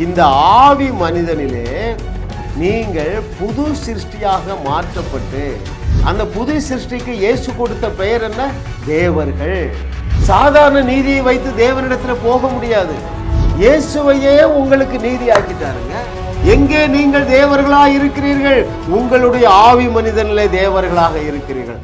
இந்த ஆவி மனிதனிலே நீங்கள் புது சிருஷ்டியாக மாற்றப்பட்டு, அந்த புது சிருஷ்டிக்கு இயேசு கொடுத்த பெயர் என்ன? தேவர்கள். சாதாரண நீதியை வைத்து தேவனிடத்தில் போக முடியாது. இயேசுவையே உங்களுக்கு நீதி ஆக்கிட்டாருங்க. எங்கே நீங்கள் தேவர்களாக இருக்கிறீர்கள்? உங்களுடைய ஆவி மனிதனிலே தேவர்களாக இருக்கிறீர்கள்.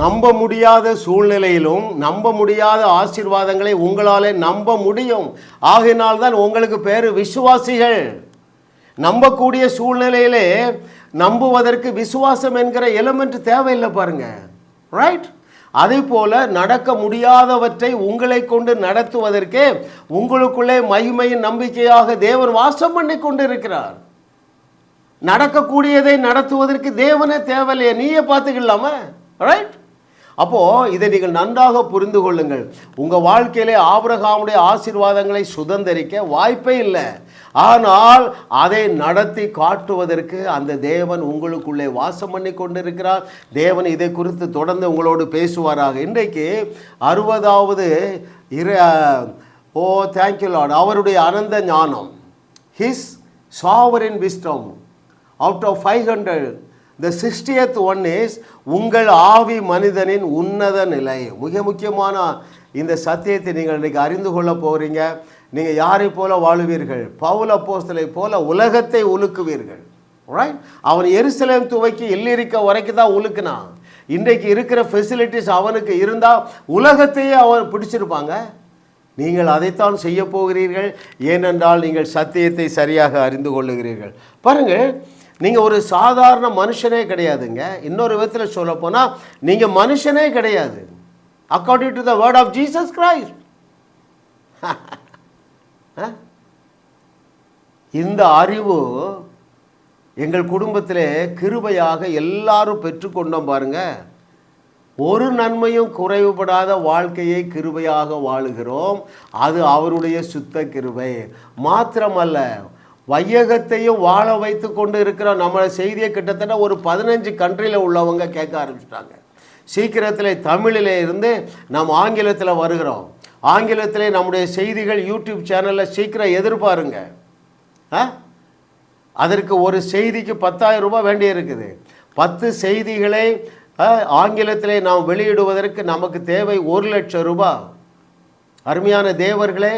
நம்ப முடியாத சூழ்நிலையிலும் நம்ப முடியாத ஆசீர்வாதங்களை உங்களாலே நம்ப முடியும். ஆகையினால்தான் உங்களுக்கு பேரு விசுவாசிகள். நம்பக்கூடிய சூழ்நிலையிலே நம்புவதற்கு விசுவாசம் என்கிற எலிமெண்ட் தேவையில்லை பாருங்க. ரைட்? அதே போல நடக்க முடியாதவற்றை உங்களை கொண்டு நடத்துவதற்கே உங்களுக்குள்ளே மகிமையின் நம்பிக்கையாக தேவன் வாசம் பண்ணி கொண்டு இருக்கிறார். நடக்கக்கூடியதை நடத்துவதற்கு தேவனே தேவையில்லையே, நீயே பார்த்துக்கலாமா? ரைட்? அப்போ இதை நீங்கள் நன்றாக புரிந்து கொள்ளுங்கள். உங்கள் வாழ்க்கையிலே ஆபிரகாமுடைய ஆசீர்வாதங்களை சுதந்தரிக்க வாய்ப்பே இல்லை. ஆனால் அதை நடத்தி காட்டுவதற்கு அந்த தேவன் உங்களுக்குள்ளே வாசம் பண்ணி கொண்டிருக்கிறார். தேவன் இதை குறித்து தொடர்ந்து உங்களோடு பேசுவாராக. இன்றைக்கு 60வது தேங்க்யூ லார்ட், அவருடைய அனந்த ஞானம், his sovereign wisdom out of 500. The 60th one is உங்கள் ஆவி மனிதனின் உன்னத நிலை. மிக முக்கியமான இந்த சத்தியத்தை நீங்கள் இன்றைக்கு அறிந்து கொள்ள போகிறீங்க. நீங்கள் யாரை போல வாழுவீர்கள்? பவுல் அப்போஸ்தலை போல உலகத்தை உலுக்குவீர்கள். ரைட்? அவன் எருசலேம் துவக்கி இல்லிரிக்க வரைக்கும் தான் உலுக்குனான். இன்றைக்கு இருக்கிற ஃபெசிலிட்டிஸ் அவனுக்கு இருந்தால் உலகத்தையே அவன் பிடிச்சிருப்பாங்க. நீங்கள் அதைத்தான் செய்ய போகிறீர்கள். ஏனென்றால் நீங்கள் சத்தியத்தை சரியாக அறிந்து கொள்ளுகிறீர்கள். பாருங்கள், நீங்கள் ஒரு சாதாரண மனுஷனே கிடையாதுங்க. இன்னொரு விதத்தில் சொல்ல போனால் நீங்கள் மனுஷனே கிடையாது. According to the word of Jesus Christ. இந்த அறிவு எங்கள் குடும்பத்திலே கிருபையாக எல்லாரும் பெற்றுக்கொண்டோம் பாருங்க. ஒரு நன்மையும் குறைவுபடாத வாழ்க்கையை கிருபையாக வாழுகிறோம். அது அவருடைய சுத்த கிருபை மாத்திரமல்ல, வையகத்தையும் வாழ வைத்து கொண்டு இருக்கிற நம்ம செய்தியை கிட்டத்தட்ட ஒரு 15 கண்ட்ரியில் உள்ளவங்க கேட்க ஆரம்பிச்சிட்டாங்க. சீக்கிரத்தில் தமிழில் இருந்து நாம் ஆங்கிலத்தில் வருகிறோம். ஆங்கிலத்தில் நம்முடைய செய்திகள் யூடியூப் சேனலில் சீக்கிரம் எதிர்பாருங்க. அதற்கு ஒரு செய்திக்கு 10,000 ரூபாய் வேண்டி இருக்குது. 10 செய்திகளை ஆங்கிலத்திலே நாம் வெளியிடுவதற்கு நமக்கு தேவை 1,00,000 ரூபாய். அருமையான தேவர்களே,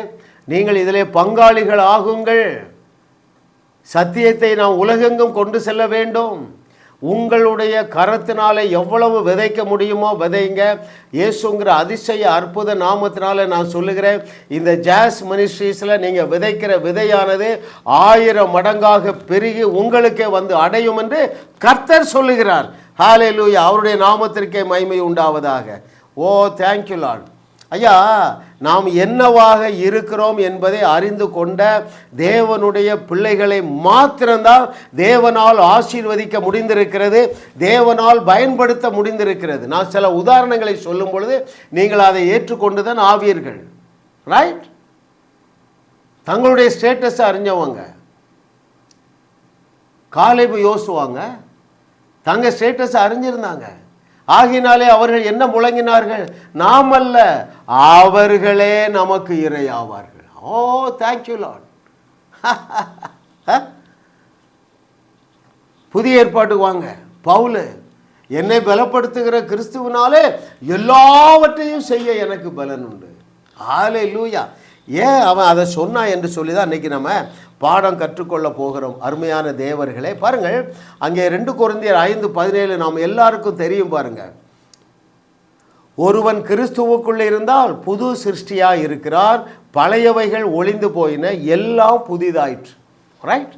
நீங்கள் இதிலே பங்காளிகள் ஆகுங்கள். சத்தியத்தை நாம் உலகெங்கும் கொண்டு செல்ல வேண்டும். உங்களுடைய கரத்தினாலே எவ்வளவு விதைக்க முடியுமோ விதைங்க. இயேசுங்கிற அதிசய அற்புத நாமத்தினால நான் சொல்லுகிறேன், இந்த ஜாஸ் மினிஸ்ட்ரீஸில் நீங்கள் விதைக்கிற விதையானது 1000 மடங்காக பெருகி உங்களுக்கே வந்து அடையும் என்று கர்த்தர் சொல்லுகிறார். ஹல்லேலூயா, அவருடைய நாமத்திற்கே மகிமை உண்டாவதாக. ஓ தேங்க்யூ லார்ட். ஐயா, நாம் என்னவாக இருக்கிறோம் என்பதை அறிந்து கொண்ட தேவனுடைய பிள்ளைகளை மாத்திரம்தான் தேவனால் ஆசீர்வதிக்க முடிந்திருக்கிறது, தேவனால் பயன்படுத்த முடிந்திருக்கிறது. நான் சில உதாரணங்களை சொல்லும் பொழுது நீங்கள் அதை ஏற்றுக்கொண்டு தான் ஆவீர்கள். ரைட்? தங்களுடைய ஸ்டேட்டஸை அறிஞ்சவங்க காலேபு யோசுவாங்க தங்க ஸ்டேட்டஸை அறிஞ்சிருந்தாங்க. ஆகினாலே அவர்கள் என்ன முழங்கினார்கள்? நாம் அல்ல, அவர்களே நமக்கு இறையாவார்கள். ஓ தேங்க்யூ லார்ட். புதிய ஏற்பாட்டுக்கு வாங்க. பவுல், என்னை பலப்படுத்துகிற கிறிஸ்துவினாலே எல்லாவற்றையும் செய்ய எனக்கு பலன் உண்டு. ஹல்லேலூயா. ஏன் அவன் அதை சொன்னான் என்று சொல்லி தான் இன்றைக்கி நம்ம பாடம் கற்றுக்கொள்ள போகிறோம். அருமையான தேவர்களே, பாருங்கள், அங்கே 2 கொரிந்தியர் 5:17 நாம் எல்லாருக்கும் தெரியும் பாருங்க. ஒருவன் கிறிஸ்துவுக்குள்ளே இருந்தால் புது சிருஷ்டியாக இருக்கிறார், பழையவைகள் ஒளிந்து போயின, எல்லாம் புதிதாயிற்று. ரைட்?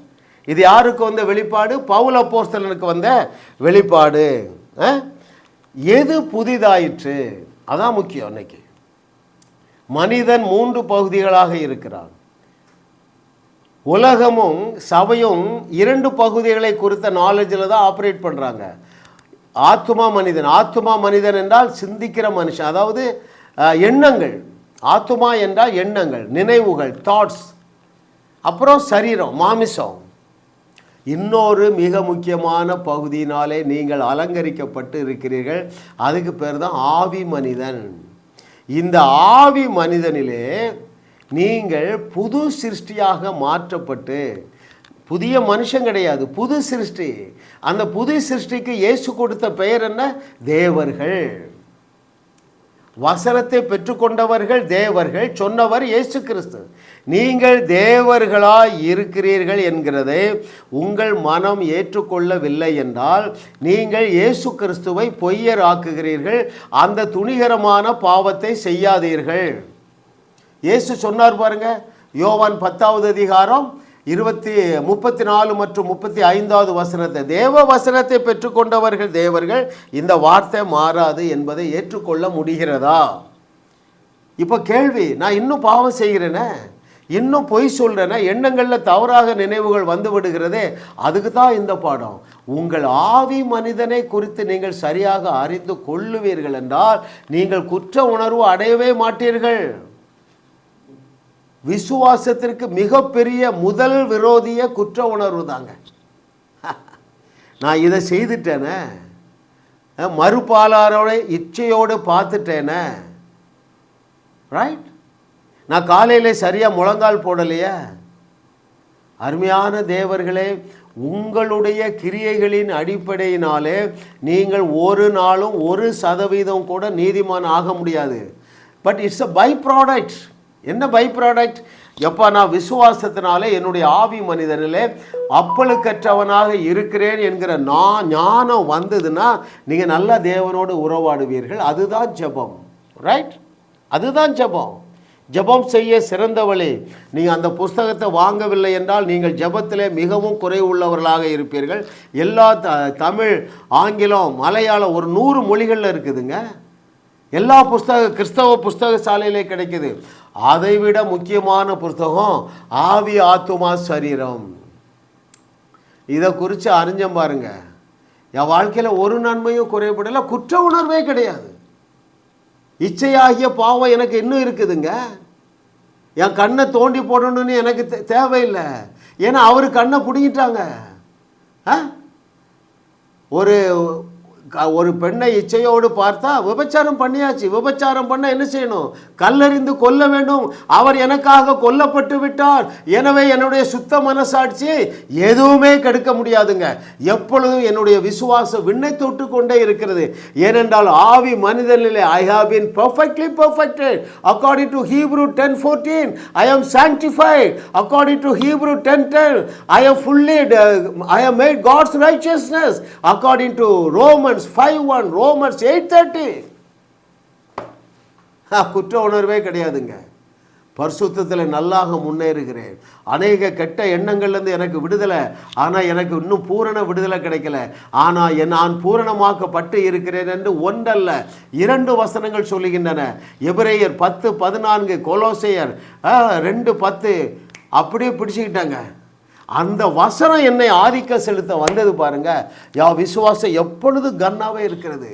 இது யாருக்கு வந்த வெளிப்பாடு? பவுல் அப்போஸ்தலனுக்கு வந்த வெளிப்பாடு. எது புதிதாயிற்று? அதான் முக்கியம். இன்னைக்கு மனிதன் 3 பகுதிகளாக இருக்கிறான். உலகமும் சபையும் 2 பகுதிகளை குறித்த நாலேஜில் தான் ஆப்ரேட் பண்ணுறாங்க. ஆத்துமா மனிதன். ஆத்துமா மனிதன் என்றால் சிந்திக்கிற மனுஷன், அதாவது எண்ணங்கள். ஆத்துமா என்றால் எண்ணங்கள், நினைவுகள், தாட்ஸ். அப்புறம் சரீரம், மாமிசம். இன்னொரு மிக முக்கியமான பகுதியினாலே நீங்கள் அலங்கரிக்கப்பட்டு இருக்கிறீர்கள். அதுக்கு பேர் தான் ஆவி மனிதன். இந்த ஆவி மனிதனிலே நீங்கள் புது சிருஷ்டியாக மாற்றப்பட்டு, புதிய மனுஷன் கிடையாது, புது சிருஷ்டி. அந்த புது சிருஷ்டிக்கு இயேசு கொடுத்த பெயர் என்ன? தேவர்கள். வசனத்தை பெற்றுக்கொண்டவர்கள் தேவர்கள், சொன்னவர் இயேசு கிறிஸ்து. நீங்கள் தேவர்களாய் இருக்கிறீர்கள் என்கிறதை உங்கள் மனம் ஏற்றுக்கொள்ளவில்லை என்றால் நீங்கள் இயேசு கிறிஸ்துவை பொய்யர் ஆக்குகிறீர்கள். அந்த துணிகரமான பாவத்தை செய்யாதீர்கள். இயேசு சொன்னார் பாருங்க, யோவான் 10வது அதிகாரம் 34 மற்றும் 35வது வசனத்தை, தேவ வசனத்தை பெற்றுக்கொண்டவர்கள் தேவர்கள், இந்த வார்த்தை மாறாது என்பதை ஏற்றுக்கொள்ள முடிகிறதா? இப்போ கேள்வி, நான் இன்னும் பாவம் செய்கிறேனே, இன்னும் பொய் சொல்கிறேனே, எண்ணங்களில் தவறாக நினைவுகள் வந்து விடுகிறதே. அதுக்கு தான் இந்த பாடம். உங்கள் ஆவி மனிதனை குறித்து நீங்கள் சரியாக அறிந்து கொள்ளுவீர்கள் என்றால் நீங்கள் குற்ற உணர்வு அடையவே மாட்டீர்கள். விசுவாசத்திற்கு மிகப்பெரிய முதல் விரோதிய குற்ற உணர்வு தாங்க. நான் இதை செய்துட்டேனே, மறுபாலாரோட இச்சையோடு பார்த்துட்டேனே, ரைட், நான் காலையில் சரியாக முழங்கால் போடலையே. அருமையான தேவர்களே, உங்களுடைய கிரியைகளின் அடிப்படையினாலே நீங்கள் ஒரு நாளும் 1% கூட நீதிமான் ஆக முடியாது. But it's a by product. என்ன பை ப்ராடக்ட்? எப்போ நான் விசுவாசத்தினாலே என்னுடைய ஆவி மனிதனிலே அப்பழுக்கற்றவனாக இருக்கிறேன் என்கிற ஞானம் வந்ததுன்னா நீங்கள் நல்ல தேவனோடு உறவாடுவீர்கள். அதுதான் ஜெபம், ரைட்? அதுதான் ஜெபம். ஜெபம் செய்ய சிறந்த வழி. நீங்கள் அந்த புஸ்தகத்தை வாங்கவில்லை என்றால் நீங்கள் ஜெபத்திலே மிகவும் குறைவுள்ளவர்களாக இருப்பீர்கள். எல்லா தமிழ், ஆங்கிலம், மலையாளம் ஒரு 100 மொழிகளில் இருக்குதுங்க. எல்லா கிறிஸ்தவ புஸ்தக சாலையிலே கிடைக்குது. அதைவிட முக்கியமான புஸ்தகம் ஆவி, ஆத்துமா, சரீரம். இதை குறித்து அறிஞ்சம் பாருங்க. என் வாழ்க்கையில் ஒரு நன்மையும் குறைபடலை, குற்ற உணர்வே கிடையாது. இச்சையாகிய பாவம் எனக்கு இன்னும் இருக்குதுங்க. என் கண்ணை தோண்டி போடணும்னு எனக்கு தேவையில்லை. ஏன்னா அவர் கண்ணை பிடிங்கிட்டாங்க. ஒரு பெண்ணை இச்சையோடு பார்த்தா விபச்சாரம் பண்ணியாச்சு. விபச்சாரம் பண்ண என்ன செய்யணும்? கல்லறிந்து கொல்ல வேண்டும். அவர் எனக்காக கொல்லப்பட்டு விட்டார். எனவே என்னுடைய சுத்த மனசாட்சி எதுவுமே கெடுக்க முடியாதுங்க. எப்பொழுதும் என்னுடைய விசுவாசம் விண்ணை தொட்டு கொண்டே இருக்கிறது. ஏனென்றால் ஆவி மனிதனிலே I have been perfectly perfected according to Hebrew 10:14. I am sanctified according to Hebrew 10:10. I am made God's righteousness according to Romans 5:1, Romans 8:30. குற்ற உணர்வே கிடையாதுங்க. பரிசுத்தத்தில் நல்லாக முன்னேறுகிறேன். அநேக கெட்ட எண்ணங்கள்லேருந்து எனக்கு விடுதலை. ஆனால் எனக்கு இன்னும் பூரண விடுதலை கிடைக்கல. ஆனால் நான் பூரணமாக்கப்பட்டு இருக்கிறேன் என்று ஒன்றல்ல 2 வசனங்கள் சொல்லுகின்றன. எபிரேயர் 10:14, கொலோசையர் 2:10. அப்படியே பிடிச்சிக்கிட்டாங்க. அந்த வசனம் என்னை ஆதிக்க செலுத்த வந்தது பாருங்க. விசுவாசம் எப்பொழுது கன்னாவே இருக்கிறது.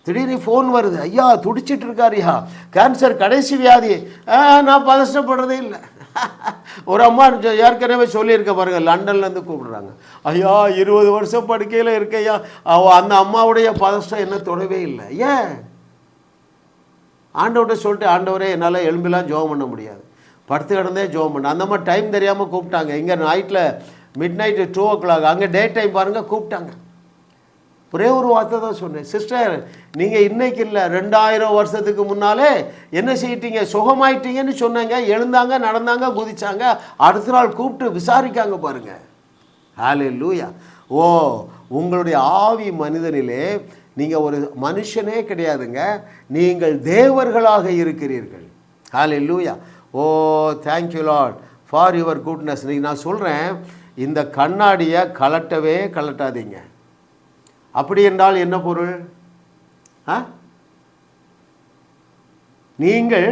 திடீர்னு ஃபோன் வருது, ஐயா துடிச்சிட்டு இருக்காருயா, கேன்சர் கடைசி வியாதி. நான் பதஷ்டப்படுறதே இல்லை. ஒரு அம்மா ஏற்கனவே சொல்லியிருக்க பாருங்க, லண்டன்லேருந்து கூப்பிடுறாங்க. ஐயா 20 வருஷம் படுக்கையில் இருக்கையா. அந்த அம்மாவுடைய பதஷ்டம் என்ன தொடவே இல்லை. ஏன்? ஆண்டவர்கிட்ட சொல்லிட்டு, ஆண்டவரே என்னால் எலும்பெல்லாம் ஜெபம் பண்ண முடியாது, படுத்து கிடந்தே ஜெபம் பண்ண. அந்த மாதிரி டைம் தெரியாமல் கூப்பிட்டாங்க. இங்கே நைட்டில் மிட்-நைட் 2 o'clock, அங்கே டே டைம் பாருங்கள், கூப்பிட்டாங்க. ஒரே ஒரு வார்த்தை தான் சொன்னேன், சிஸ்டர் நீங்கள் இன்னைக்கு இல்லை 2000 வருஷத்துக்கு முன்னாலே என்ன செய்யிட்டீங்க, சுகமாயிட்டீங்கன்னு சொன்னாங்க. எழுந்தாங்க, நடந்தாங்க, குதிச்சாங்க. அடுத்த நாள் கூப்பிட்டு விசாரிக்காங்க பாருங்கள். ஹல்லேலூயா. உங்களுடைய ஆவி மனிதனிலே நீங்கள் ஒரு மனுஷனே கிடையாதுங்க, நீங்கள் தேவர்களாக இருக்கிறீர்கள். Hallelujah. Thank you Lord for your goodness. நீங்கள் நான் சொல்கிறேன், இந்த கண்ணாடியை கலட்டாதீங்க. அப்படி என்றால் என்ன பொருள்? நீங்கள்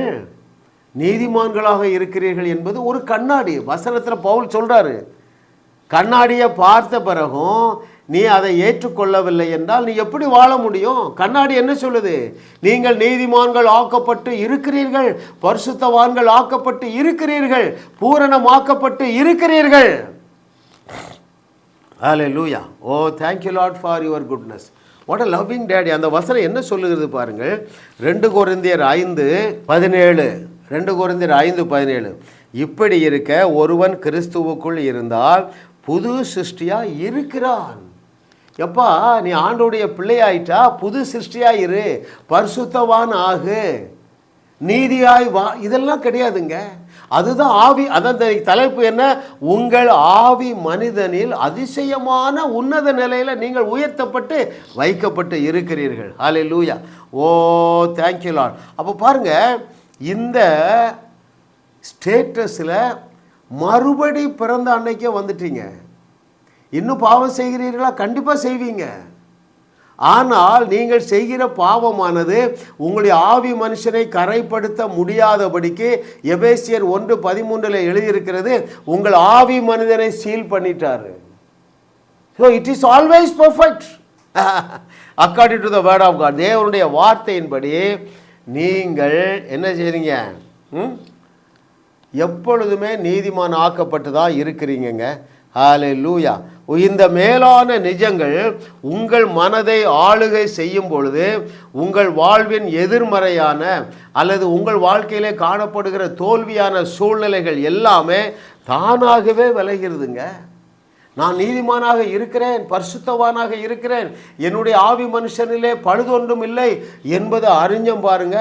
நீதிமான்களாக இருக்கிறீர்கள் என்பது ஒரு கண்ணாடி. வசனத்தில் பவுல் சொல்கிறாரு, கண்ணாடியை பார்த்த பிறகும் நீ அதை ஏற்றுக்கொள்ளவில்லை என்றால் நீ எப்படி வாழ முடியும்? கண்ணாடி என்ன சொல்லுது? நீங்கள் நீதிமான்கள் ஆக்கப்பட்டு இருக்கிறீர்கள், பரிசுத்தவான்கள் ஆக்கப்பட்டு இருக்கிறீர்கள், பூரணமாக்கப்பட்டு இருக்கிறீர்கள். Hallelujah. Oh thank you Lord for your goodness. What a loving daddy. அந்த வசனம் என்ன சொல்லுகிறது பாருங்கள். 2 கொரிந்தியர் 5:17. 2 கொரிந்தியர் 5:17. இப்படி இருக்க ஒருவன் கிறிஸ்துவுக்குள் இருந்தால் புது சிருஷ்டியாக இருக்கிறான். எப்பா நீ ஆண்டோடைய பிள்ளையாயிட்டா புது சிருஷ்டியாக இரு, பரிசுத்தவான் ஆகு, நீதியாய் வா. இதெல்லாம் கிடையாதுங்க. அதுதான் ஆவி. அதான் தலைப்பு என்ன? உங்கள் ஆவி மனிதனில் அதிசயமான உன்னத நிலையில் நீங்கள் உயர்த்தப்பட்டு வைக்கப்பட்டு இருக்கிறீர்கள். ஹல்லேலூயா. Oh thank you Lord. அப்போ பாருங்கள், இந்த ஸ்டேட்டஸில் மறுபடி பிறந்த அன்னைக்கே வந்துட்டீங்க. இன்னும் பாவம் செய்கிறீர்களா? கண்டிப்பாக செய்வீங்க. ஆனால் நீங்கள் செய்கிற பாவமானது உங்களுடைய ஆவி மனுஷனை கரைப்படுத்த முடியாதபடிக்கு எபேசியர் 1:13 எழுதியிருக்கிறது, உங்கள் ஆவி மனிதனை சீல் பண்ணிட்டாரு. So it is always perfect according to the word of God. தேவனுடைய வார்த்தையின்படி நீங்கள் என்ன செய்றீங்க? எப்பொழுதுமே நீதிமான் ஆக்கப்பட்டு தான் இருக்கிறீங்க. ஹல்லேலூயா. இந்த மேலான நிஜங்கள் உங்கள் மனதை ஆளுகை செய்யும் பொழுது உங்கள் வாழ்வின் எதிர்மறையான அல்லது உங்கள் வாழ்க்கையிலே காணப்படுகிற தோல்வியான சூழ்நிலைகள் எல்லாமே தானாகவே விலகிறதுங்க. நான் நீதிமானாக இருக்கிறேன், பரிசுத்தவானாக இருக்கிறேன், என்னுடைய ஆவி மனுஷனிலே பழுதொன்றும் இல்லை என்பது அறிஞ்சம் பாருங்க.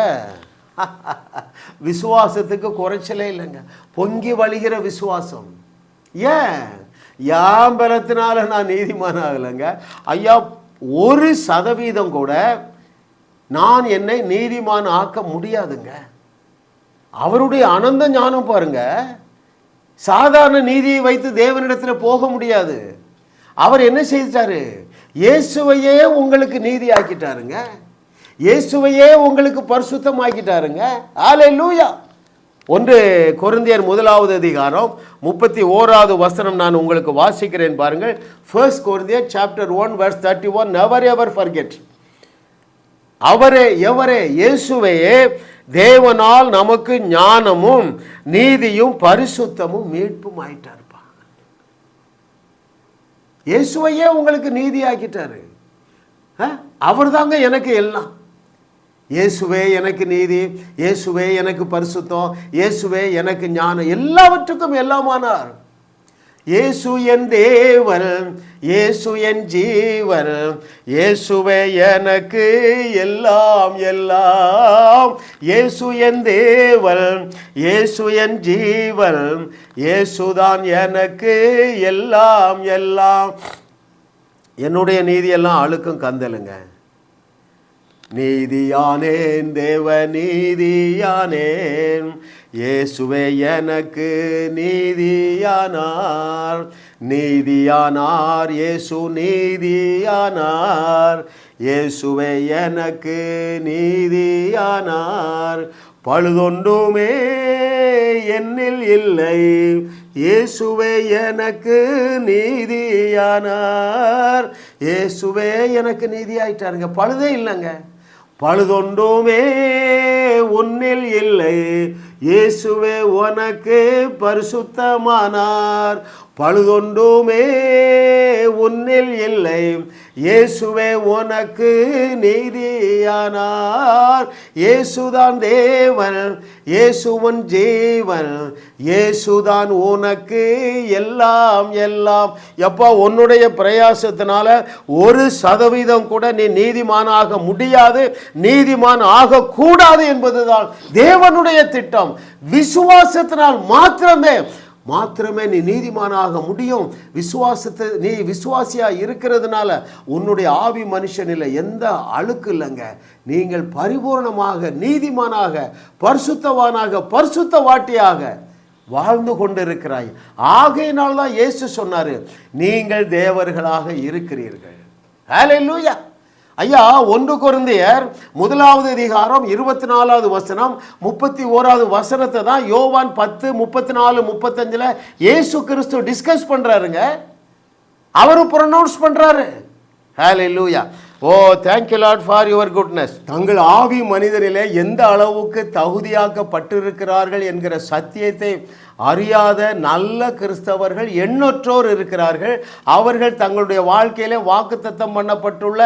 விசுவாசத்துக்கு குறைச்சலே இல்லைங்க. பொங்கி வழிகிற விசுவாசம். ஏன் பலத்தினால நான் நீதிமான் ஆகலைங்க ஐயா. 1% கூட நான் என்னை நீதிமான் ஆக்க முடியாதுங்க. அவருடைய அனந்த ஞானம் பாருங்க. சாதாரண நீதியை வைத்து தேவனிடத்தில் போக முடியாது. அவர் என்ன செய்தாரு? இயேசுவையே உங்களுக்கு நீதி ஆக்கிட்டாருங்க. இயேசுவையே உங்களுக்கு பரிசுத்தம் ஆக்கிட்டாருங்க. ஹல்லேலூயா. 1 கொரிந்தியர் 1:31 நான் உங்களுக்கு வாசிக்கிறேன் பாருங்கள். 1 Corinthians chapter 1 verse 31. never ever forget. அவரே எவரே? இயேசுவே தேவனால் நமக்கு ஞானமும் நீதியும் பரிசுத்தமும் மீட்பும் ஆயிட்டாருப்பா. இயேசுவையே உங்களுக்கு நீதி ஆக்கிட்டாரு. அவர் தாங்க எனக்கு எல்லாம். இயேசுவே எனக்கு நீதி, இயேசுவே எனக்கு பரிசுத்தம், இயேசுவே எனக்கு ஞானம், எல்லாவற்றுக்கும் எல்லாமானார். இயேசு என் தேவன், இயேசு என் ஜீவன், இயேசுவே எனக்கு எல்லாம் எல்லாம். இயேசு என் தேவன், இயேசு என் ஜீவன், இயேசுதான் எனக்கு எல்லாம் எல்லாம். என்னுடைய நீதியெல்லாம் அழுக்கும் கந்தலுங்க. நீதியானேன், தேவ நீதியானேன், இயேசுவே எனக்கு நீதியானார். நீதியானார் இயேசு, நீதியானார் இயேசுவே எனக்கு நீதியானார். பழுதொன்றுமே என்னில் இல்லை, இயேசுவே எனக்கு நீதியானார். இயேசுவே எனக்கு நீதி ஆயிட்டாருங்க. பழுதே இல்லைங்க. பழுதொன்றுமே உன்னில் இல்லை, இயேசுவே உனக்கு பரிசுத்தமானார். பழுதொன்றுமே உன்னில் இல்லை, இயேசுவே உனக்கு நீதியானார். இயேசுதான் தேவன், இயேசுவன் ஜீவன், இயேசுதான் உனக்கு எல்லாம் எல்லாம். எப்பா உன்னுடைய பிரயாசத்தினால 1% கூட நீ நீதிமானாக முடியாது, நீதிமான் ஆகக்கூடாது என்பதுதான் தேவனுடைய திட்டம். விசுவாசத்தினால் மாத்திரமே நீ நீதிமானாக முடியும். நீ விசுவாசியா இருக்கிறதுனால உன்னுடைய ஆவி மனுஷனில் எந்த அழுக்கு இல்லைங்க. நீங்கள் பரிபூர்ணமாக நீதிமானாக, பரிசுத்தவானாக, பரிசுத்தவாட்டியாக வாழ்ந்து கொண்டிருக்கிறாய். ஆகையினால்தான் இயேசு சொன்னாரு, நீங்கள் தேவர்களாக இருக்கிறீர்கள். ஹல்லேலூயா. ஐயா, 1 கொரிந்தியர் 1 24 வசனம் 31 வசனத்தை தான் யோவான் 10:34-35 இயேசு கிறிஸ்து டிஸ்கஸ் பண்றாருங்க. அவரு ப்ரொனவுன்ஸ் பண்றாரு. Hallelujah. Oh, thank you Lord for your goodness. தங்கள் ஆவி மனிதனிலே எந்த அளவுக்கு தகுதியாக்கப்பட்டிருக்கிறார்கள் என்கிற சத்தியத்தை அறியாத நல்ல கிறிஸ்தவர்கள் எண்ணற்றோர் இருக்கிறார்கள். அவர்கள் தங்களுடைய வாழ்க்கையிலே வாக்குத்தத்தம் பண்ணப்பட்டுள்ள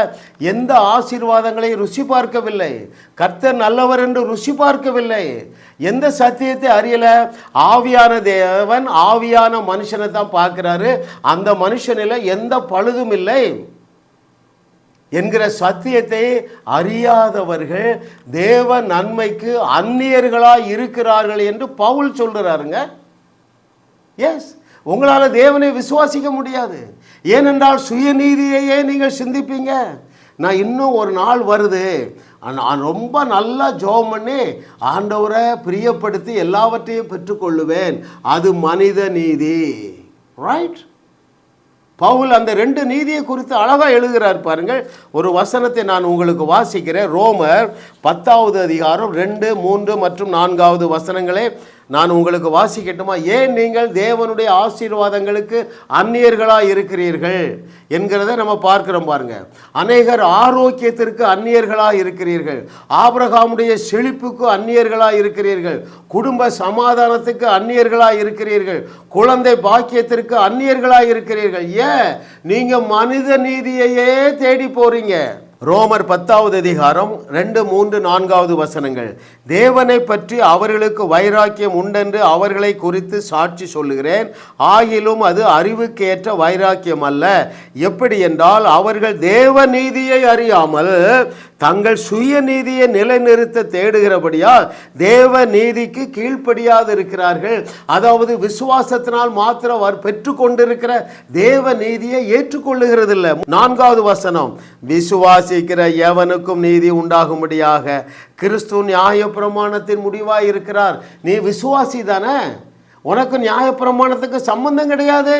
எந்த ஆசீர்வாதங்களை ருசி பார்க்கவில்லை. கர்த்தர் நல்லவர் என்று ருசி பார்க்கவில்லை. எந்த சத்தியத்தை அறியல? ஆவியான தேவன் ஆவியான மனுஷனை தான் பார்க்கிறாரு. அந்த மனுஷனில் எந்த பழுதும் இல்லை என்கிற சத்தியத்தை அறியாதவர்கள் தேவ நன்மைக்கு அந்நியர்களாய் இருக்கிறார்கள் என்று பவுல் சொல்றாருங்க. எஸ், உங்களால் தேவனை விசுவாசிக்க முடியாது. ஏனென்றால் சுயநீதியையே நீங்கள் சிந்திப்பீங்க. நான் இன்னும் ஒரு நாள் வருது, நான் ரொம்ப நல்லா ஜெபம் பண்ணி ஆண்டவரை பிரியப்படுத்தி எல்லாவற்றையும் பெற்றுக்கொள்ளுவேன், அது மனித நீதி. ரைட்? பவுல் அந்த 2 நீதியை குறித்து அழகாக எழுதுகிறார் பாருங்கள். ஒரு வசனத்தை நான் உங்களுக்கு வாசிக்கிறேன். ரோமர் 10 2, 3 மற்றும் 4 வசனங்களே நான் உங்களுக்கு வாசிக்கட்டுமா? ஏன் நீங்கள் தேவனுடைய ஆசீர்வாதங்களுக்கு அந்நியர்களாக இருக்கிறீர்கள் என்கிறத நம்ம பார்க்கிறோம் பாருங்க. அநேகர் ஆரோக்கியத்திற்கு அந்நியர்களாக இருக்கிறீர்கள், ஆபிரகாமுடைய செழிப்புக்கு அந்நியர்களாக இருக்கிறீர்கள், குடும்ப சமாதானத்துக்கு அந்நியர்களாக இருக்கிறீர்கள், குழந்தை பாக்கியத்திற்கு அந்நியர்களாக இருக்கிறீர்கள். ஏன்? நீங்க மனித நீதியையே தேடி போறீங்க. ரோமர் 10 2, 3, 4 வசனங்கள். தேவனை பற்றி அவர்களுக்கு வைராக்கியம் உண்டென்று அவர்களை குறித்து சாட்சி சொல்லுகிறேன். ஆகிலும் அது அறிவுக்கேற்ற வைராக்கியம் அல்ல. எப்படி என்றால், அவர்கள் தேவ நீதியை அறியாமல் தங்கள் சுய நீதியை நிலைநிறுத்த தேடுகிறபடியால் தேவ நீதிக்கு கீழ்ப்படியாது இருக்கிறார்கள். அதாவது விசுவாசத்தினால் மாத்திரம் அவர் பெற்றுக்கொண்டிருக்கிற தேவ நீதியை ஏற்றுக்கொள்ளுகிறதில்லை. 4 வசனம், விசுவாசிக்கிற எவனுக்கும் நீதி உண்டாகும்படியாக கிறிஸ்து நியாயப்பிரமாணத்தின் முடிவாய் இருக்கிறார். நீ விசுவாசி தானே, உனக்கு நியாயப்பிரமாணத்துக்கு சம்பந்தம் கிடையாது.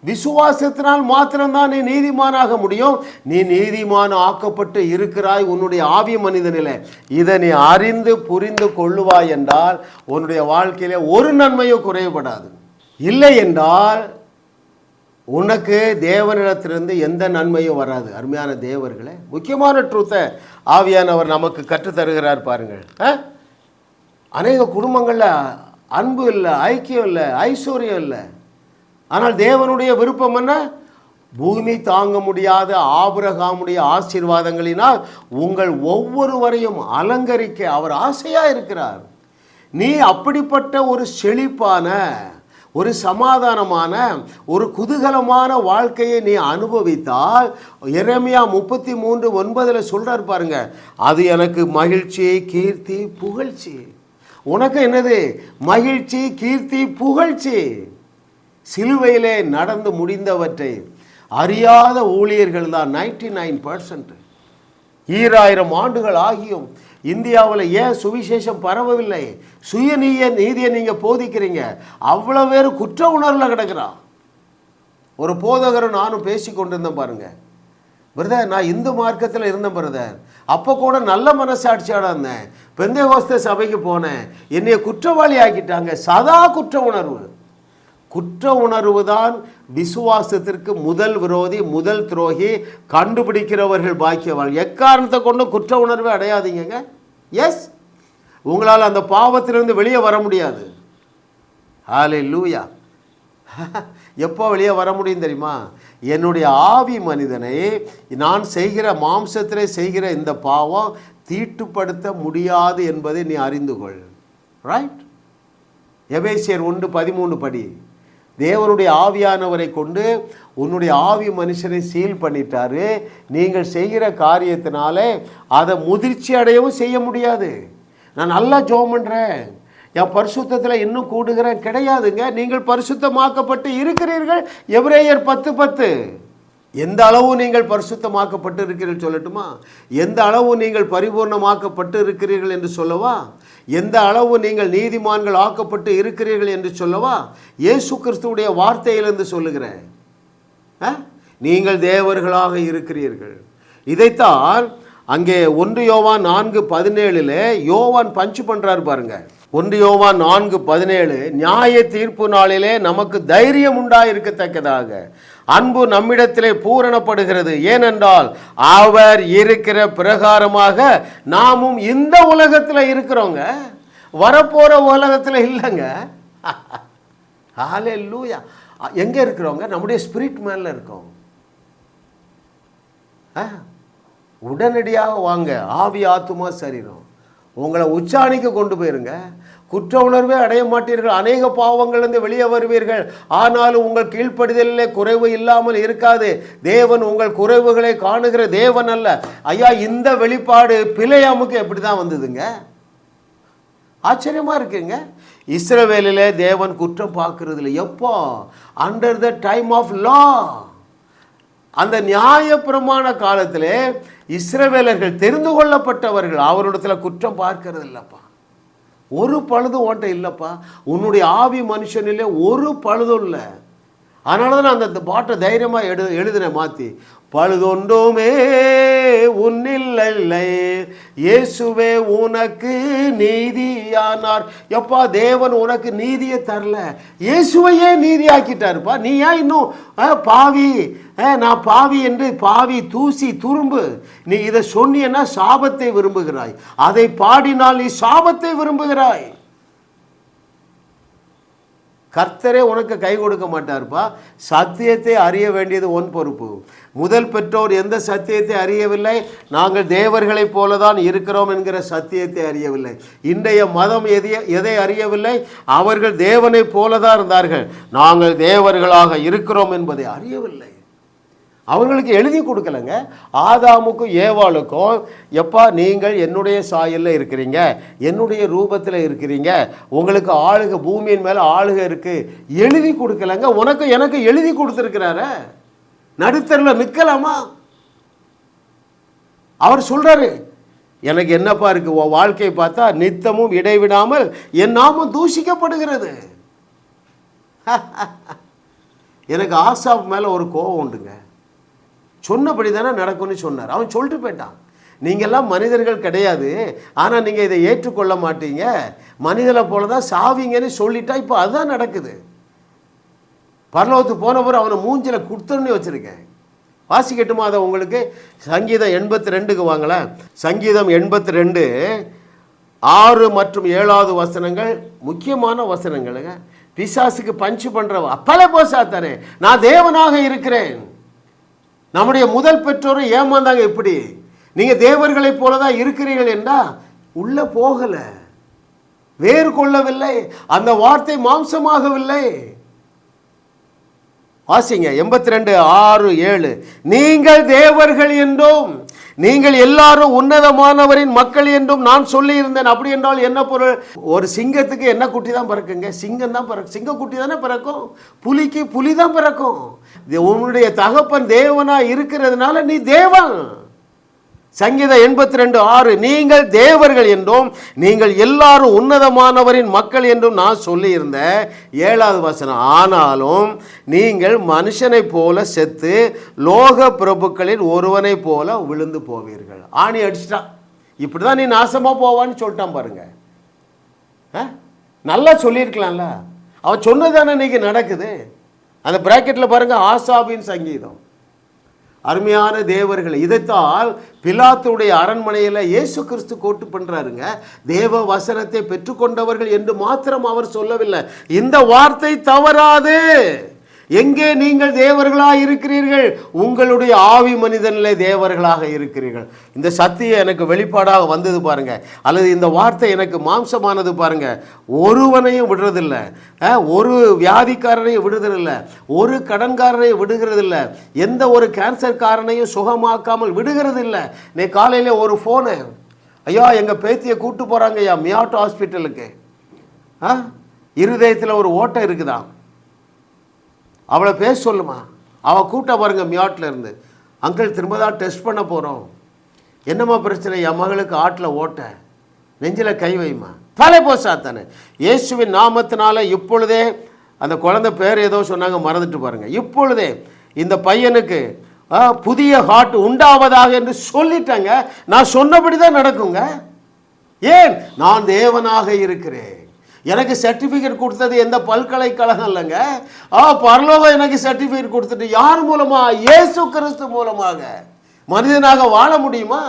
விசுவாசத்தினால் மாத்திரம்தான் நீ நீதிமானாக முடியும். நீ நீதிமான் ஆக்கப்பட்டு இருக்கிறாய் உன்னுடைய ஆவி மனிதனிலே. இதை நீ அறிந்து புரிந்து கொள்ளுவாய் என்றால் உன்னுடைய வாழ்க்கையிலே ஒரு நன்மையும் குறைபடாது. இல்லை என்றால் உனக்கு தேவனிடத்திலிருந்து எந்த நன்மையும் வராது. அருமையான தேவர்களே, முக்கியமான ட்ரூத்தை ஆவியானவர் நமக்கு கற்றுத்தருகிறார் பாருங்கள். அநேக குடும்பங்களில் அன்பு இல்லை, ஐக்கியம் இல்லை, ஐஸ்வர்யம் இல்லை. ஆனால் தேவனுடைய விருப்பம் என்ன? பூமி தாங்க முடியாத ஆபிரகாமுடைய ஆசீர்வாதங்களினால் உங்கள் ஒவ்வொருவரையும் அலங்கரிக்க அவர் ஆசையாக இருக்கிறார். நீ அப்படிப்பட்ட ஒரு செழிப்பான, ஒரு சமாதானமான, ஒரு குதூகலமான வாழ்க்கையை நீ அனுபவித்தால், எரேமியா 33:9 சொல்றார் பாருங்க, அது எனக்கு மகிழ்ச்சி, கீர்த்தி, புகழ்ச்சி. உனக்கு என்னது? மகிழ்ச்சி, கீர்த்தி, புகழ்ச்சி. சிலுவையிலே நடந்து முடிந்தவற்றை அறியாத ஊழியர்கள் தான் 99%. 2000 ஆண்டுகள் ஆகியும் இந்தியாவில் ஏன் சுவிசேஷம் பரவவில்லை? நீதியை நீங்கள் போதிக்கிறீங்க, அவ்வளோ பேர் குற்ற உணர்வில் கிடக்கிறான். ஒரு போதகரும் நானும் பேசி கொண்டிருந்தேன் பாருங்க. பிரதர், நான் இந்து மார்க்கத்தில் இருந்தேன் பிரதர், அப்போ கூட நல்ல மனசாட்சியோட இருந்தேன், பெந்தேகோஸ்தே சபைக்கு போனேன், என்னைய குற்றவாளி ஆக்கிட்டாங்க. சதா குற்ற உணர்வு. குற்ற உணர்வு தான் விசுவாசத்திற்கு முதல் விரோதி, முதல் துரோகி. கண்டுபிடிக்கிறவர்கள் பாக்கியவாள். எக்காரணத்தை கொண்டு குற்ற உணர்வை அடையாதீங்க. எஸ், உங்களால் அந்த பாவத்திலிருந்து வெளியே வர முடியாது. ஹல்லேலூயா. எப்போ வெளியே வர முடியும் தெரியுமா? என்னுடைய ஆவி மனிதனை நான் செய்கிற மாம்சத்திலே செய்கிற இந்த பாவம் தீட்டுப்படுத்த முடியாது என்பதை நீ அறிந்து கொள். ரைட்? எபேசியர் 1:13 படி தேவனுடைய ஆவியானவரை கொண்டு உன்னுடைய ஆவி மனுஷனை சீல் பண்ணிட்டாரு. நீங்கள் செய்கிற காரியத்தினாலே அதை முதிர்ச்சி அடையவும் செய்ய முடியாது. நான் நல்லா ஜெபம் பண்ணுறேன், என் பரிசுத்தத்தில் இன்னும் கூடுகிறேன் கிடையாதுங்க. நீங்கள் பரிசுத்தமாக்கப்பட்டு இருக்கிறீர்கள். எபிரேயர் 10:10. எந்த அளவு நீங்கள் பரிசுத்தமாக்கப்பட்டு இருக்கிறீர்கள் சொல்லட்டுமா? எந்த அளவு நீங்கள் பரிபூர்ணமாக்கப்பட்டு இருக்கிறீர்கள் என்று சொல்லவா? எந்த அளவு நீங்கள் நீதிமான்கள் ஆக்கப்பட்டு இருக்கிறீர்கள் என்று சொல்லவா? இயேசு கிறிஸ்துவுடைய வார்த்தையிலிருந்து சொல்லுகிறேன். நீங்கள் தேவர்களாக இருக்கிறீர்கள். இதைத்தான் அங்கே 1 யோவான் 4:17 யோவான் பஞ்சு பண்ணுறாரு பாருங்க. 1 யோவான் 4:17 நியாய தீர்ப்பு நாளிலே நமக்கு தைரியம் உண்டாயிருக்கத்தக்கதாக அன்பு நம்மிடத்திலே பூரணப்படுகிறது, ஏனென்றால் அவர் இருக்கிற பிரகாரமாக நாமும் இந்த உலகத்தில் இருக்கிறோங்க, வரப்போற உலகத்தில் இல்லைங்க. ஹல்லேலூயா. எங்க இருக்கிறோங்க? நம்முடைய ஸ்பிரிட் மேல இருக்கோம். உடனடியாக வாங்க, ஆவி ஆத்துமா சரீரம் உங்களை உச்சாணிக்கு கொண்டு போயிருங்க. குற்ற உணர்வே அடைய மாட்டீர்கள், அநேக பாவங்களிலிருந்து வெளியே வருவீர்கள். ஆனாலும் உங்கள் கீழ்ப்படிதலிலே குறைவு இல்லாமல் இருக்காது. தேவன் உங்கள் குறைவுகளை காணுகிற தேவன் அல்ல. ஐயா, இந்த வெளிப்பாடு பிலேயாமுக்கு எப்படி தான் வந்ததுங்க? ஆச்சரியமா இருக்குங்க. இஸ்ரவேலிலே தேவன் குற்றம் பார்க்கறது இல்லை. எப்போ? Under the time of law. அந்த நியாய பிரமாண காலத்திலே இஸ்ரவேலர்கள் தெரிந்து கொள்ளப்பட்டவர்கள், அவரிடத்துல குற்றம் பார்க்கறது இல்லப்பா. ஒரு பழுதும் ஓட்ட இல்லப்பா. உன்னுடைய ஆவி மனுஷனிலே ஒரு பழுதும் இல்லை. அதனால தான் அந்த பாட்டை தைரியமாக எழுதின மாற்றி, பழுதொன்றுமே உன்னில்லை இயேசுவே உனக்கு நீதியானார். எப்பா, தேவன் உனக்கு நீதியை தரல, இயேசுவையே நீதியாக்கிட்டாருப்பா. நீ ஏன் இன்னும் பாவி, நான் பாவி என்று பாவி தூசி துரும்பு நீ இதை சொன்னியன்னா சாபத்தை விரும்புகிறாய், அதை பாடினால் நீ சாபத்தை விரும்புகிறாய். கர்த்தரே உனக்கு கை கொடுக்க மாட்டார்ப்பா. சத்தியத்தை அறிய வேண்டியது உன் பொறுப்பு. முதல் பெற்றோர் எந்த சத்தியத்தை அறியவில்லை? நாங்கள் தேவர்களைப் போலதான் இருக்கிறோம் என்கிற சத்தியத்தை அறியவில்லை. இன்றைய மதம் எதை அறியவில்லை? அவர்கள் தேவனைப் போலதான் இருந்தார்கள், நாங்கள் தேவர்களாக இருக்கிறோம் என்பதை அறியவில்லை. அவங்களுக்கு எழுதி கொடுக்கலங்க. ஆதாமுக்கும் ஏவாளுக்கும், எப்பா நீங்கள் என்னுடைய சாயலில் இருக்கிறீங்க, என்னுடைய ரூபத்தில் இருக்கிறீங்க, உங்களுக்கு ஆளுகை, பூமியின் மேலே ஆளுகை இருக்கு, எழுதி கொடுக்கலங்க. உனக்கு எனக்கு எழுதி கொடுத்துருக்கிறார, நடுத்தரில் நிற்கலாமா? அவர் சொல்றாரு, எனக்கு என்னப்பா இருக்கு, உன் வாழ்க்கையை பார்த்தா நித்தமும் இடைவிடாமல் என் நாமம் தூஷிக்கப்படுகிறது. எனக்கு ஆசாப் மேலே ஒரு கோபம் உண்டுங்க. சொன்னபடி தானே நடக்கும்னு சொன்னார். அவன் சொல்லிட்டு போயிட்டான், நீங்கள்லாம் மனிதர்கள் கிடையாது, ஆனால் நீங்கள் இதை ஏற்றுக்கொள்ள மாட்டீங்க, மனிதனை போல தான் சாவிங்கன்னு சொல்லிட்டா. இப்போ அதுதான் நடக்குது. பரலோகத்துக்கு போன பிறகு அவனை மூஞ்சில் குடுத்துன்னு வச்சுருக்கேன். வாசிக்கட்டுமா அதை உங்களுக்கு? சங்கீதம் 82க்கு வாங்கலாம். சங்கீதம் 82 6 மற்றும் 7வது வசனங்கள் முக்கியமான வசனங்களுங்க. பிசாசுக்கு பஞ்சு பண்ணுறவ அப்பலே போசாத்தானே, நான் தேவனாக இருக்கிறேன். நம்முடைய முதல் பெற்றோரை ஏமாந்தாங்க. எப்படி? நீங்க தேவர்களைப் போலதான் இருக்கிறீர்கள் என்றா உள்ள போகல, வேறு கொள்ளவில்லை, அந்த வார்த்தை மாம்சமாகவில்லை. வாசிங்க 82 6 7. நீங்கள் தேவர்கள் என்றும் நீங்கள் எல்லாரும் உன்னதமானவரின் மக்கள் என்றும் நான் சொல்லி இருந்தேன். அப்படி என்றால் என்ன பொருள்? ஒரு சிங்கத்துக்கு என்ன குட்டி தான் பிறக்குங்க? சிங்கம் தான் பிறக்கும். சிங்க குட்டி தானே பிறக்கும். புலிக்கு புலி தான் பிறக்கும். உன்னுடைய தகப்பன் தேவனா இருக்கிறதுனால நீ தேவன். சங்கீதம் 82 6. நீங்கள் தேவர்கள் என்றும் நீங்கள் எல்லாரும் உன்னதமானவரின் மக்கள் என்றும் நான் சொல்லியிருந்தேன். 7வது வசனம், ஆனாலும் நீங்கள் மனுஷனை போல செத்து லோக பிரபுக்களில் ஒருவனை போல விழுந்து போவீர்கள். ஆணி அடிச்சிட்டான், இப்படிதான் நீ நாசமா போவான்னு சொல்லிட்டான் பாருங்க. நல்லா சொல்லியிருக்கலாம்ல, அவன் சொன்னதானே இன்னைக்கு நடக்குது. அந்த பிராக்கெட்டில் பாருங்க, ஆசாபின் சங்கீதம். அருமையான தேவர்கள், இதைத்தான் பிலாத்துடைய அரண்மனையில் இயேசு கிறிஸ்து கோட்டு பண்றாருங்க. தேவ வசனத்தை பெற்றுக்கொண்டவர்கள் என்று மாத்திரம் அவர் சொல்லவில்லை. இந்த வார்த்தை தவறாது. எங்கே நீங்கள் தேவர்களாக இருக்கிறீர்கள்? உங்களுடைய ஆவி மனிதனிலே தேவர்களாக இருக்கிறீர்கள். இந்த சத்தியம் எனக்கு வெளிப்பாடாக வந்தது பாருங்க, அல்லது இந்த வார்த்தை எனக்கு மாம்சமானது பாருங்க. ஒருவனையும் விடுறதில்லை, ஒரு வியாதிக்காரனையும் விடுறதில்லை, ஒரு கடன்காரனையும் விடுகிறதில்லை, எந்த ஒரு கேன்சர்காரனையும் சுகமாக்காமல் விடுகிறதில்லை. நீ காலையில் ஒரு ஃபோனு, ஐயா எங்கள் பேத்தியை கூப்பிட்டு போகிறாங்க ஐயா மியாட் ஹாஸ்பிட்டலுக்கு, இருதயத்தில் ஒரு ஓட்டை இருக்குதான், அவளை பேச சொல்லுமா. அவள் கூட்ட பாருங்க மியாட்டில் இருந்து, அங்கிள் திரும்ப தான் டெஸ்ட் பண்ண போகிறோம், என்னம்மா பிரச்சனை? என் மகளுக்கு ஆட்டில் ஓட்ட, நெஞ்சில் கை வைமா. தலை போசாத்தானே இயேசுவின் நாமத்தினால இப்பொழுதே, அந்த குழந்தை பேர் ஏதோ சொன்னாங்க மறந்துட்டு பாருங்க, இப்பொழுதே இந்த பையனுக்கு புதிய ஹார்ட் உண்டாவதாக என்று சொல்லிட்டேங்க. நான் சொன்னபடி தான் நடக்குங்க. ஏன்? நான் தேவனாக இருக்கிறேன். எனக்கு சர்டிஃபிகேட் கொடுத்தது எந்த பல்கலைக்கழகம் இல்லைங்க. பரலோகம் எனக்கு சர்டிஃபிகேட் கொடுத்துட்டு யார் மூலமா? இயேசு கிறிஸ்து மூலமாக. மனிதனாக வாழ முடியுமா?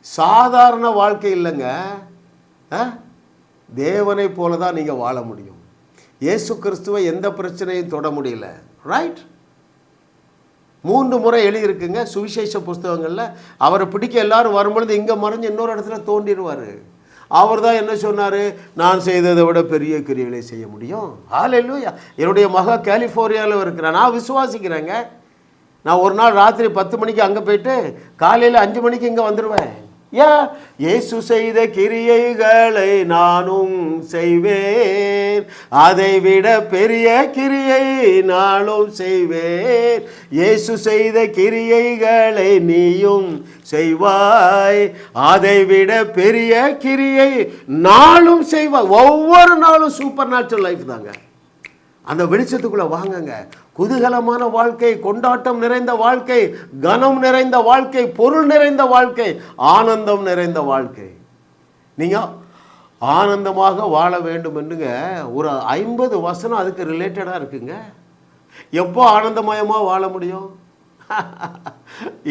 சாதாரண வாழ்க்கை இல்லைங்க. தேவனை போல தான் நீங்கள் வாழ முடியும். இயேசு கிறிஸ்துவை எந்த பிரச்சனையும் தொட முடியல. ரைட்? 3 முறை எழுதியிருக்குங்க சுவிசேஷ புஸ்தகங்களில். அவரை பிடிக்க எல்லாரும் வரும்பொழுது இங்கே மறைஞ்சு இன்னொரு இடத்துல தோண்டிடுவார். அவர் தான் என்ன சொன்னார்? நான் செய்ததை விட பெரிய கிரியைகளை செய்ய முடியும். ஹல்லேலூயா. என்னுடைய மக கலிஃபோர்னியாவில் இருக்கிறேன். நான் விசுவாசிக்கிறேங்க. நான் ஒரு நாள் ராத்திரி 10 மணிக்கு அங்கே போயிட்டு காலையில் 5 மணிக்கு இங்கே வந்துடுவேன். இயேசு செய்த கிரியைகளை நானும் செய்வேன், அதை விட பெரிய கிரியை நானும் செய்வேன். இயேசு செய்த கிரியைகளை நீயும் செய்வாய், அதை விட பெரிய கிரியை நாளும் செய்வாய். ஒவ்வொரு நாளும் சூப்பர் நேச்சுரல் லைஃப் தாங்க. அந்த வெளிச்சத்துக்குள்ளே வாங்கங்க. குதூகலமான வாழ்க்கை, கொண்டாட்டம் நிறைந்த வாழ்க்கை, கனம் நிறைந்த வாழ்க்கை, பொருள் நிறைந்த வாழ்க்கை, ஆனந்தம் நிறைந்த வாழ்க்கை. நீங்கள் ஆனந்தமாக வாழ வேண்டும் என்றுங்க ஒரு 50 வசனம் அதுக்கு ரிலேட்டடாக இருக்குங்க. எப்போ ஆனந்தமயமாக வாழ முடியும்?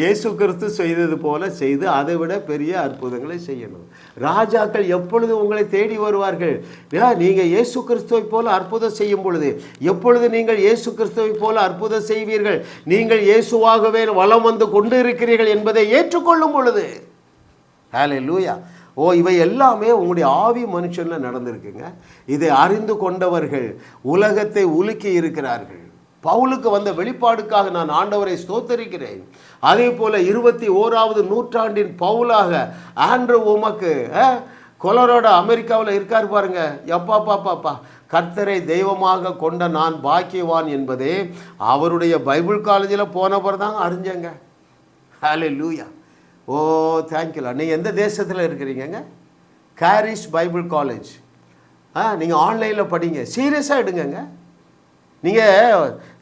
இயேசு கிறிஸ்து செய்தது போல செய்து அதை விட பெரிய அற்புதங்களை செய்யணும். ராஜாக்கள் எப்பொழுது உங்களை தேடி வருவார்கள்? நீங்கள் இயேசு கிறிஸ்துவை போல அற்புதம் செய்யும் பொழுது. எப்பொழுது நீங்கள் இயேசு கிறிஸ்துவை போல அற்புதம் செய்வீர்கள்? நீங்கள் இயேசுவாகவே வலம் வந்து கொண்டு இருக்கிறீர்கள் என்பதை ஏற்றுக்கொள்ளும் பொழுது. ஹல்லேலூயா. இவை எல்லாமே உங்களுடைய ஆவி மனுஷன்ல நடந்திருக்குங்க. இதை அறிந்து கொண்டவர்கள் உலகத்தை உலுக்கி இருக்கிறார்கள். பவுலுக்கு வந்த வெளிப்பாடுக்காக நான் ஆண்டவரை ஸ்தோத்தரிக்கிறேன். அதே போல 21வது நூற்றாண்டின் பவுலாக ஆண்ட்ரூ உமக்கு கொலராடோ அமெரிக்காவில் இருக்கார் பாருங்க. பாப்பா கர்த்தரை தெய்வமாக கொண்ட நான் பாக்கியவான் என்பதே அவருடைய பைபிள் காலேஜில் போனவர் தான் அறிஞ்சங்க. ஹல்லேலூயா. தேங்க்யூலா. நீங்கள் எந்த தேசத்தில் இருக்கிறீங்கங்க? Carries Bible college. நீங்கள் ஆன்லைனில் படிங்க. சீரியஸாக எடுங்கங்க. நீங்கள்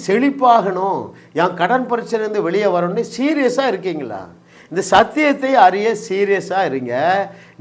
செழிப்பாகணும், என் கடன் பிரச்சனைலேருந்து வெளியே வரணும்னு சீரியஸாக இருக்கீங்களா? இந்த சத்தியத்தை அறிய சீரியஸாக இருங்க.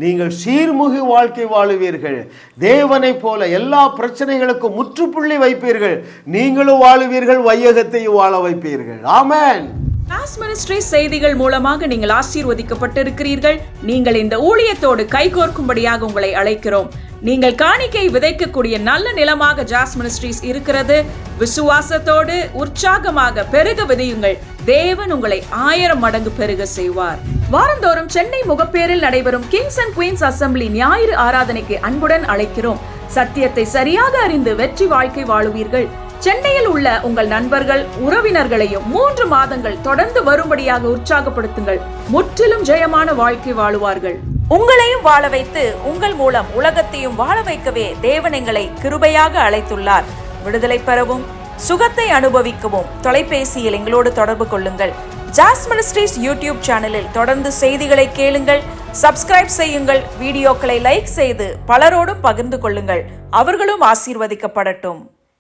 நீங்கள் சீர்முகி வாழ்க்கை வாழுவீர்கள். தேவனை போல எல்லா பிரச்சனைகளுக்கும் முற்றுப்புள்ளி வைப்பீர்கள். நீங்களும் வாழுவீர்கள், வையகத்தையும் வாழ வைப்பீர்கள். ஆமென். ஜாஸ் மினிஸ்ட்ரி செய்திகள் மூலமாக நீங்கள் ஆசீர்வதிக்கப்பட்டிருக்கிறீர்கள். நீங்கள் இந்த ஊழியத்தோடு கைகோர்க்கும்படியாக உங்களை அழைக்கிறோம். நீங்கள் காணிக்கை விதைக்கக்கூடிய நல்ல நிலமாக ஜாஸ் மினிஸ்ட்ரிஸ் இருக்கிறது. விசுவாசத்தோடு உற்சாகமாக பெருக விதையுங்கள். தேவன் உங்களை 1000 மடங்கு பெருக செய்வார். வாரந்தோறும் சென்னை முகப்பேரில் நடைபெறும் கிங்ஸ் அண்ட் குயின்ஸ் அசம்பிளி ஞாயிறு ஆராதனைக்கு அன்புடன் அழைக்கிறோம். சத்தியத்தை சரியாக அறிந்து வெற்றி வாழ்க்கை வாழுவீர்கள். சென்னையில் உள்ள உங்கள் நண்பர்கள் உறவினர்களையும் 3 மாதங்கள் தொடர்ந்து வரும்படியாக உற்சாகப்படுத்துங்கள். முற்றிலும் ஜெயமான வாழ்க்கை வாழுவார்கள். உங்களையும் வாழ வைத்து உங்கள் மூலம் உலகத்தையும் வாழ வைக்கவே தேவன் எங்களை கிருபையாக அழைத்துள்ளார். விடுதலை பெறவும் சுகத்தை அனுபவிக்கவும் தொலைபேசியில் எங்களோடு தொடர்பு கொள்ளுங்கள். ஜாஸ் மினிஸ்ட்ரீஸ் யூடியூப் சேனலில் தொடர்ந்து செய்திகளை கேளுங்கள். சப்ஸ்கிரைப் செய்யுங்கள். வீடியோக்களை லைக் செய்து பலரோடும் பகிர்ந்து கொள்ளுங்கள். அவர்களும் ஆசீர்வதிக்கப்படட்டும்.